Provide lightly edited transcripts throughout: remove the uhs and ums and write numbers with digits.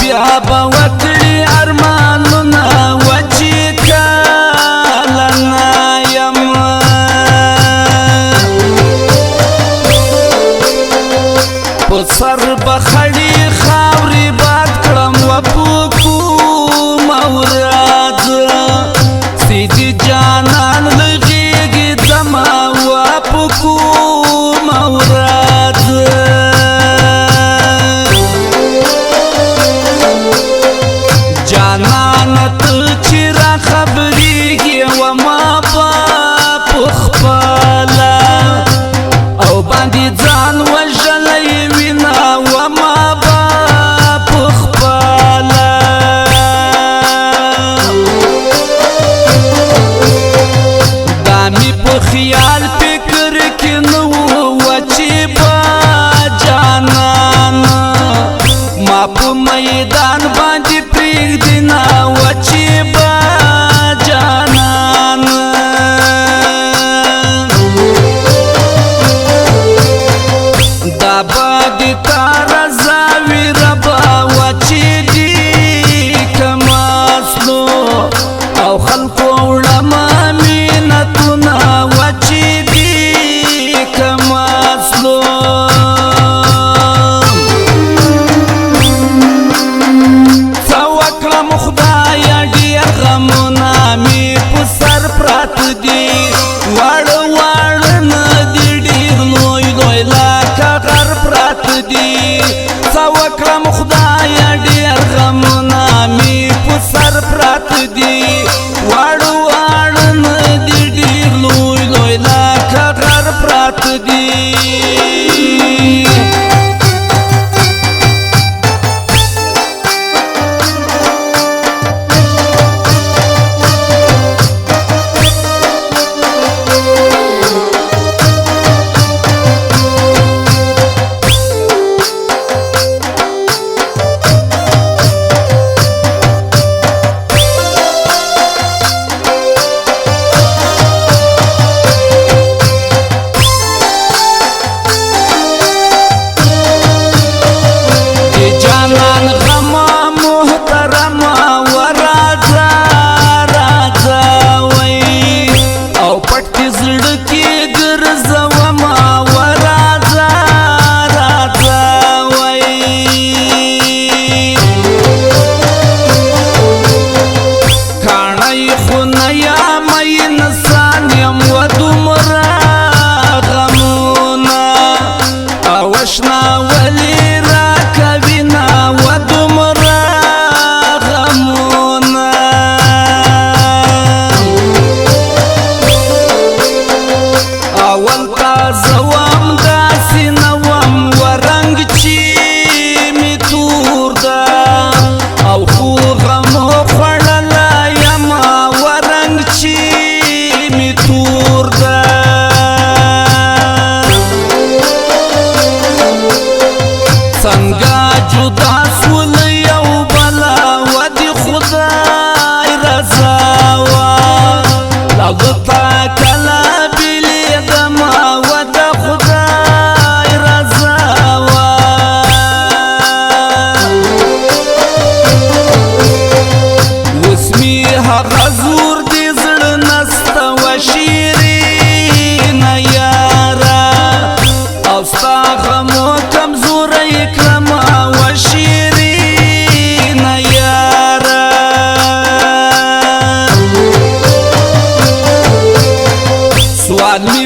بیا به وکړي ارمانونه وچې کله نه یم په سر به خړې خاورې باد کړم و په کومه ورځ سیدي جانان له غېږې ځمه و په کومه ورځ جانانه ته چې را خبرېږې وما به پخپله او باندې ځان وژلی وینه وما به پخپله دا مې په خیال فکر کې نه و چې به جانان ما په میدان باندې پرېږدي نه چې به جانان دا به د تا رضا وي ربه چې دې کماسلو او خلقو وړمه مینتونه چې دې کماسلو څه وکړم خدایه ډېر غمونه مې په سر پراته دي واړه واړه نه دي ډېر لوی لوی لکه غر پراته دي څه وکړم خدایه ډېر غمونه مې په سر پراته دي واړه واړه نه دي ډېر لوی لوی لکه غر پراته دي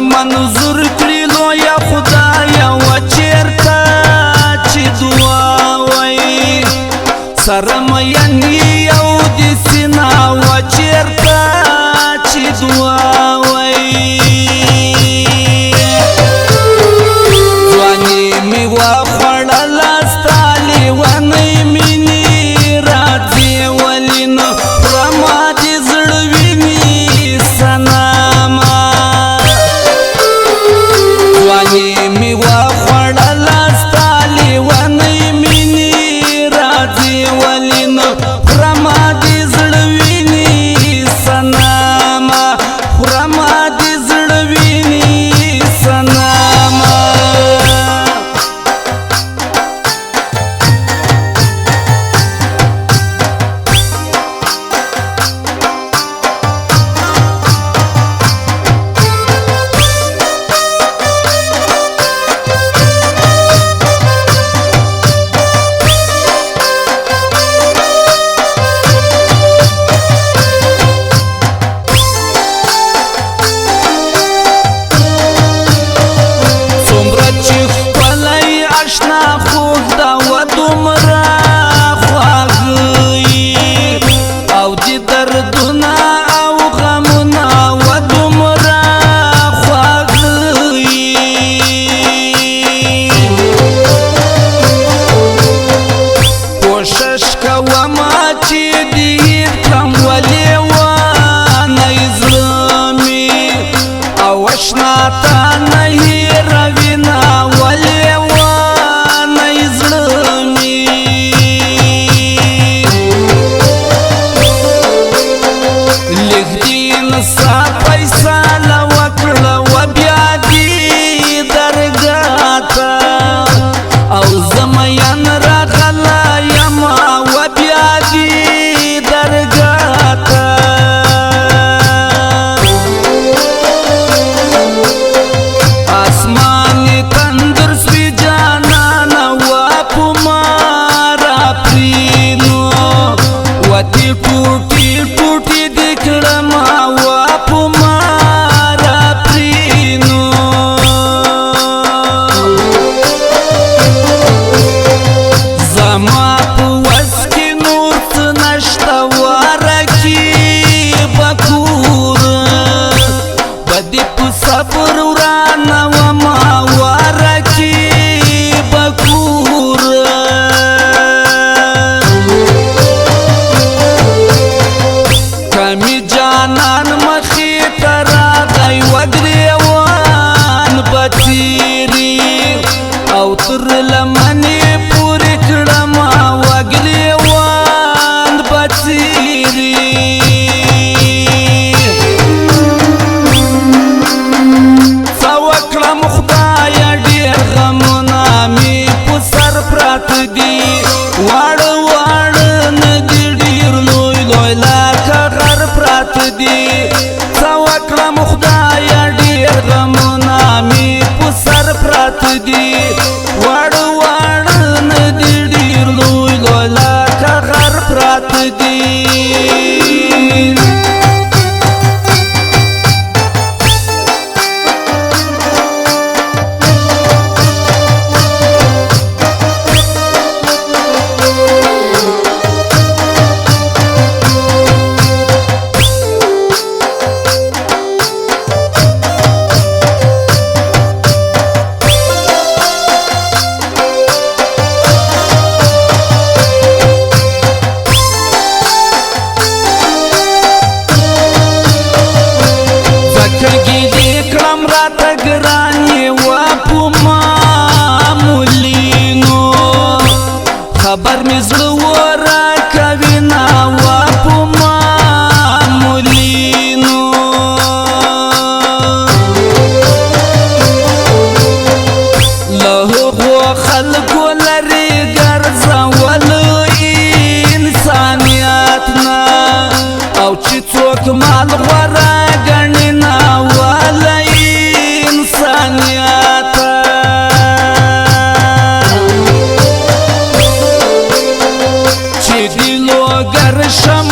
منظور کړی لویه خدایه و چېرته چې دعا وایي سره مین یو د سینه و چېرته چې دعا وایي ځواني مې وخوړله ستا لیونۍ مینې راځې ولې نه خورمه د زړه وینې صنمه ځواني مې وخوړله ستا لیونۍ مینې راځې ولې نه خبر می زړه ورا کوي ناوا په معمولینو له هغو خلکو لرې ګرځول انسانیت نه او چې څوک مال غوره ګڼي ناوله انسانیت چې د لوګر شم